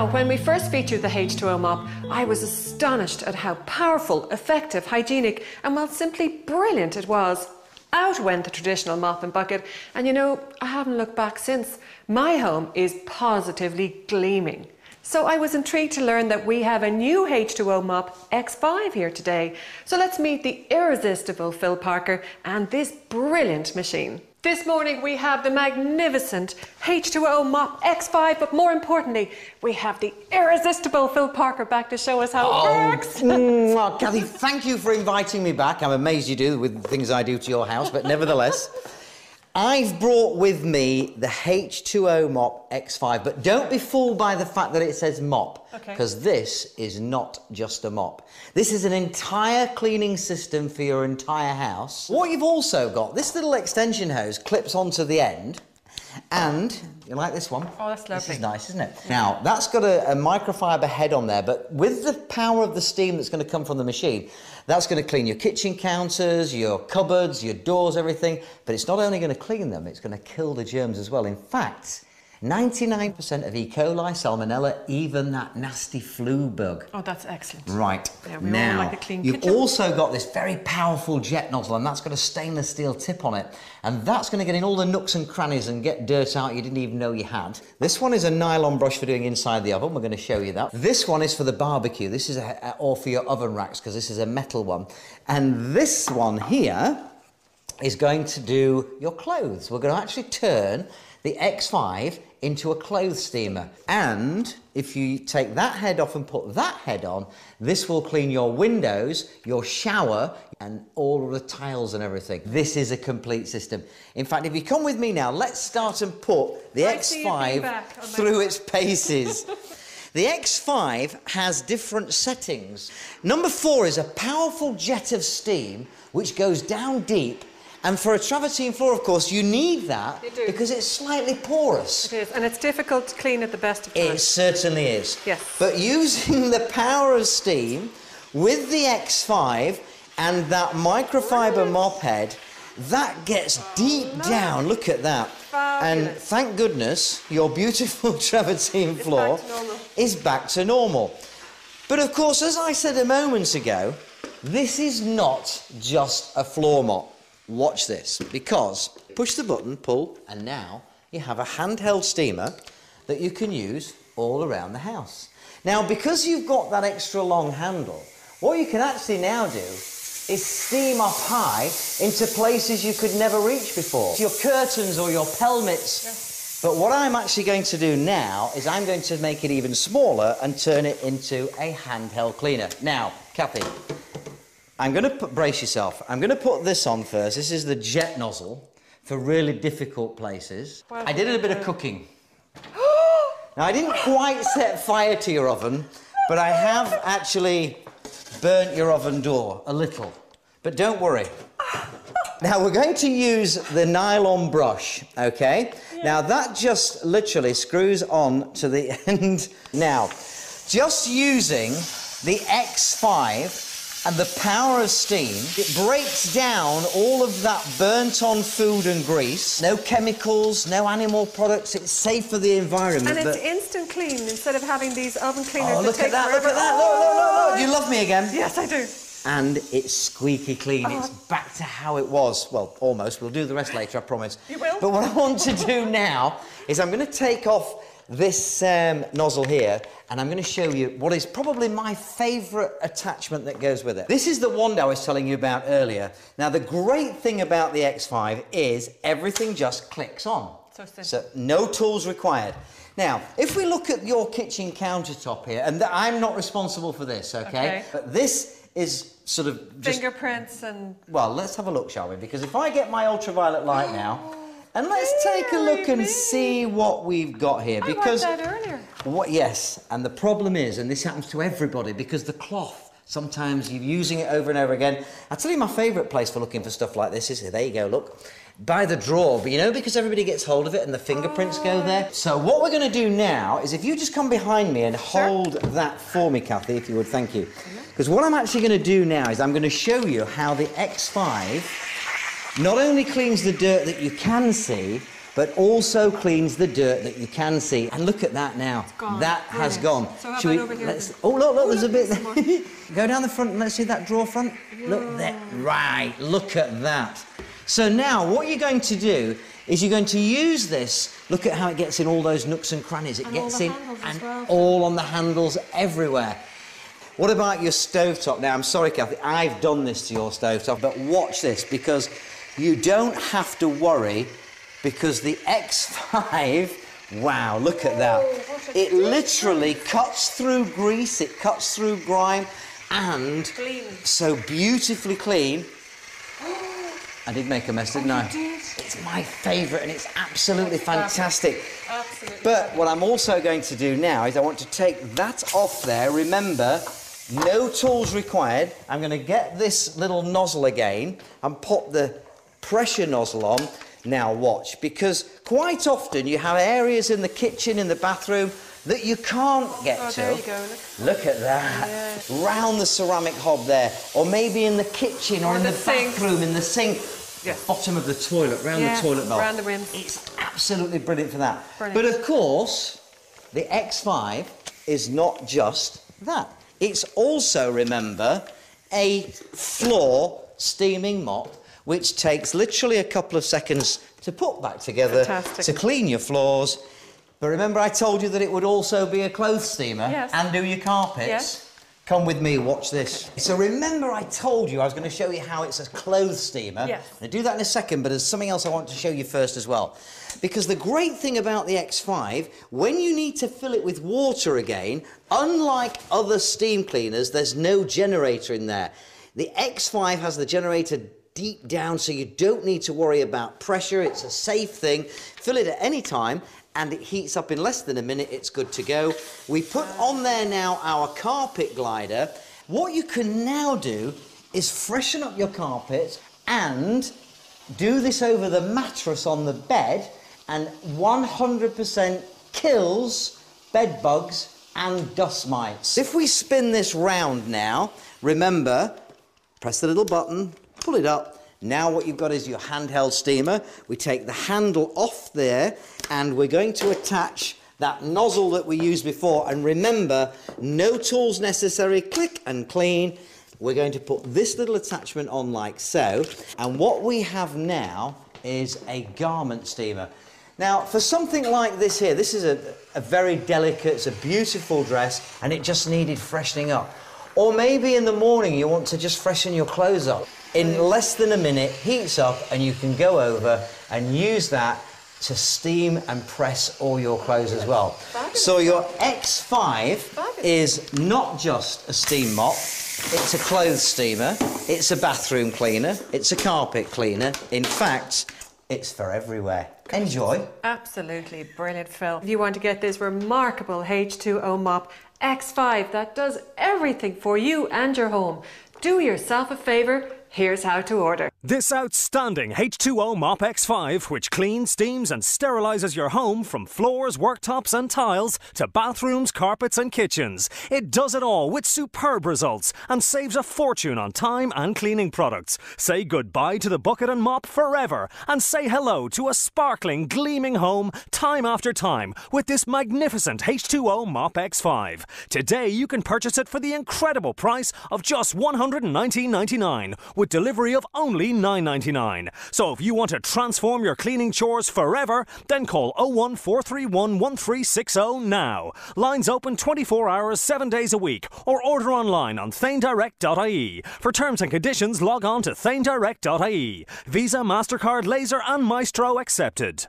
Now, when we first featured the H2O mop, I was astonished at how powerful, effective, hygienic, and well, simply brilliant it was. Out went the traditional mop and bucket, and you know, I haven't looked back since. My home is positively gleaming. So I was intrigued to learn that we have a new H2O Mop X5 here today. So let's meet the irresistible Phil Parker and this brilliant machine. This morning we have the magnificent H2O Mop X5, but more importantly, we have the irresistible Phil Parker back to show us how it works. Well, Kathy, thank you for inviting me back. I'm amazed you do with the things I do to your house, but nevertheless, I've brought with me the H2O Mop X5, but don't be fooled by the fact that it says mop, because this is not just a mop. This is an entire cleaning system for your entire house. What you've also got, this little extension hose clips onto the end, and you like this one? Oh, that's lovely. This is nice, isn't it? Now, that's got a microfiber head on there, but with the power of the steam that's going to come from the machine, that's going to clean your kitchen counters, your cupboards, your doors, everything. But it's not only going to clean them, it's going to kill the germs as well. In fact, 99% of E. coli, salmonella, even that nasty flu bug. Oh, that's excellent. Right. Yeah, we now, all like a clean you've kitchen. also got this very powerful jet nozzle, and that's got a stainless steel tip on it. And that's going to get in all the nooks and crannies and get dirt out you didn't even know you had. This one is a nylon brush for doing inside the oven. We're going to show you that. This one is for the barbecue. This is or for your oven racks, because this is a metal one. And this one here is going to do your clothes. We're going to actually turn the X5 into a clothes steamer. And if you take that head off and put that head on, this will clean your windows, your shower, and all of the tiles and everything. This is a complete system. In fact, if you come with me now, let's start and put the X5 through its paces. The X5 has different settings. Number 4 is a powerful jet of steam which goes down deep. And for a travertine floor, of course, you need that because it's slightly porous. It is, and it's difficult to clean at the best of times. It certainly is. Yes. But using the power of steam with the X5 and that microfiber mop head, that gets deep down. Look at that. Fabulous. And thank goodness your beautiful travertine floor is back to normal. But of course, as I said a moment ago, this is not just a floor mop. Watch this, because push the button, pull, and now you have a handheld steamer that you can use all around the house. Now, because you've got that extra long handle, what you can actually now do is steam up high into places you could never reach before. Your curtains or your pelmets. Yes. But what I'm actually going to do now is I'm going to make it even smaller and turn it into a handheld cleaner. Now, Kathy, I'm going to brace yourself. I'm going to put this on first. This is the jet nozzle for really difficult places. Well, I did a bit of cooking. Now, I didn't quite set fire to your oven, but I have actually burnt your oven door a little. But don't worry. Now, we're going to use the nylon brush, OK? Yeah. Now, that just literally screws on to the end. Now, just using the X5 and the power of steam, it breaks down all of that burnt-on food and grease. No chemicals, no animal products. It's safe for the environment. And it's instant clean instead of having these oven cleaners. Oh, look at that! Look at that! Look! You love me again? Yes, I do. And it's squeaky clean. It's back to how it was. Well, almost. We'll do the rest later, I promise. You will. But what I want to do now is I'm going to take off this nozzle here, and I'm going to show you what is probably my favourite attachment that goes with it. This is the wand I was telling you about earlier. Now, the great thing about the X5 is everything just clicks on. So no tools required. Now, if we look at your kitchen countertop here, and I'm not responsible for this, okay? But this is sort of just fingerprints and... Well, let's have a look, shall we? Because if I get my ultraviolet light now, and let's take a look and see what we've got here. Because I wiped that earlier. Yes, and the problem is, and this happens to everybody, because the cloth, sometimes you're using it over and over again. I'll tell you my favourite place for looking for stuff like this is, there you go, look, by the drawer. But you know, because everybody gets hold of it and the fingerprints go there. So what we're going to do now is, if you just come behind me and hold that for me, Kathy, if you would, thank you. Because what I'm actually going to do now is I'm going to show you how the X5 not only cleans the dirt that you can see, but also cleans the dirt that you can see. And look at that now. It's gone. That has gone. So how about over here? Oh, look, there's a bit there. Go down the front and let's see that drawer front. Whoa. Look there. Right, look at that. So now what you're going to do is you're going to use this. Look at how it gets in all those nooks and crannies. It gets in and all on the handles everywhere. What about your stovetop? Now, I'm sorry, Kathy, I've done this to your stovetop, but watch this, because you don't have to worry, because the X5, wow, look at that. It literally cuts through grease, it cuts through grime, and so beautifully clean. I did make a mess, didn't I? It's my favourite, and it's absolutely fantastic. Absolutely. But what I'm also going to do now is I want to take that off there. Remember, no tools required. I'm going to get this little nozzle again and pop the pressure nozzle on. Now watch, because quite often you have areas in the kitchen, in the bathroom, that you can't get to. There you go. Look at that. Yeah. Round the ceramic hob there. Or maybe in the kitchen or in the bathroom, in the sink. Yeah. Bottom of the toilet, round the toilet bowl. Round the rim. It's absolutely brilliant for that. Brilliant. But of course, the X5 is not just that. It's also, remember, a floor steaming mop, which takes literally a couple of seconds to put back together. Fantastic. To clean your floors. But remember I told you that it would also be a clothes steamer? Yes. And do your carpets? Yes. Come with me, watch this. So remember I told you I was going to show you how it's a clothes steamer. Yes. I'll do that in a second, but there's something else I want to show you first as well. Because the great thing about the X5, when you need to fill it with water again, unlike other steam cleaners, there's no generator in there. The X5 has the generator deep down, so you don't need to worry about pressure. It's a safe thing. Fill it at any time, and it heats up in less than a minute. It's good to go. We put on there now our carpet glider. What you can now do is freshen up your carpet and do this over the mattress on the bed, and 100% kills bed bugs and dust mites. If we spin this round now, remember, press the little button, pull it up. Now what you've got is your handheld steamer. We take the handle off there, and we're going to attach that nozzle that we used before. And remember, no tools necessary, click and clean. We're going to put this little attachment on like so. And what we have now is a garment steamer. Now, for something like this here, this is a very delicate, it's a beautiful dress, and it just needed freshening up. Or maybe in the morning you want to just freshen your clothes up. In less than a minute, heats up, and you can go over and use that to steam and press all your clothes as well. Fabulous. So your X5 is not just a steam mop, it's a clothes steamer, it's a bathroom cleaner, it's a carpet cleaner. In fact, it's for everywhere. Enjoy. Absolutely brilliant, Phil. If you want to get this remarkable H2O Mop X5 that does everything for you and your home, do yourself a favour. Here's how to order. This outstanding H2O Mop X5, which cleans, steams and sterilises your home from floors, worktops and tiles to bathrooms, carpets and kitchens. It does it all with superb results and saves a fortune on time and cleaning products. Say goodbye to the bucket and mop forever and say hello to a sparkling, gleaming home time after time with this magnificent H2O Mop X5. Today you can purchase it for the incredible price of just $119.99 with delivery of only $9.99. So if you want to transform your cleaning chores forever, then call 01431 1360 now. Lines open 24 hours, 7 days a week, or order online on thanedirect.ie. For terms and conditions, log on to thanedirect.ie. Visa, MasterCard, Laser and Maestro accepted.